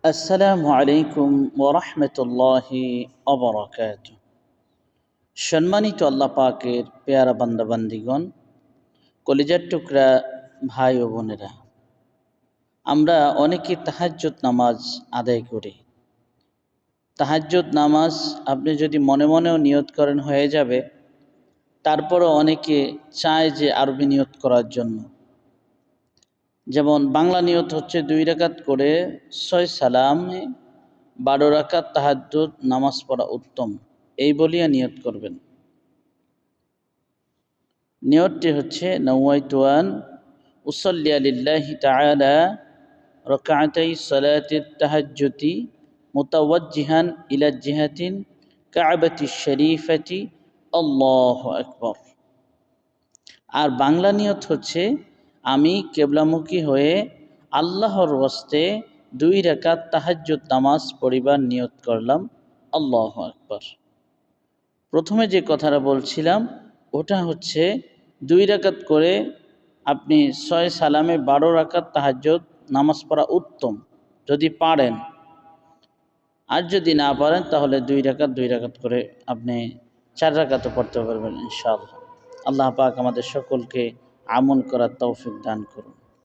আসসালামু আলাইকুম ওয়া রাহমাতুল্লাহি ওয়া বারাকাতুহু। সম্মানিত আল্লাহ পাকের পেয়ারা বান্দা বান্দিগণ, কলিজার টুকরা ভাই ও বোনেরা, আমরা অনেকে তাহাজ্জুদ নামাজ আদায় করি। তাহাজ্জুদ নামাজ আপনি যদি মনে মনেও নিয়ত করেন হয়ে যাবে, তারপরও অনেকে চায় যে আরবি নিয়ত করার জন্য। যেমন বাংলা নিয়ত হচ্ছে 2 রাকাত করে 6 সালামে 12 রাকাত তাহাজ্জুদ নামাজ পড়া উত্তম, এই বলিয়া নিয়ত করবেন। নিয়তটি হচ্ছে নাওয়াইতু আন উসাল্লি লিল্লাহি তাআলা রাকাতাই সালাতিত তাহাজ্জুদি মুতাওয়াজ্জিহান ইলা জিহাতিন কাবাতিশ শরীফাতি আল্লাহু আকবার। আর বাংলা নিয়ত হচ্ছে আমি কিবলামুখী হয়ে আল্লাহর ওয়াস্তে 2 রাকাত তাহাজ্জুদ নামাজ পড়িবার নিয়ত করলাম, আল্লাহু আকবার। প্রথমে যে কথাটা বলছিলাম ওটা হচ্ছে 2 রাকাত করে আপনি 6 সালামে 12 রাকাত তাহাজ্জুদ নামাজ পড়া উত্তম যদি পারেন। আর যদি না পারেন তাহলে 2 রাকাত করে আপনি 4 রাকাতও পড়তে পারবেন ইনশাআল্লাহ। আল্লাহ পাক আমাদের সকলকে আমল করার তৌফিক দান করুন।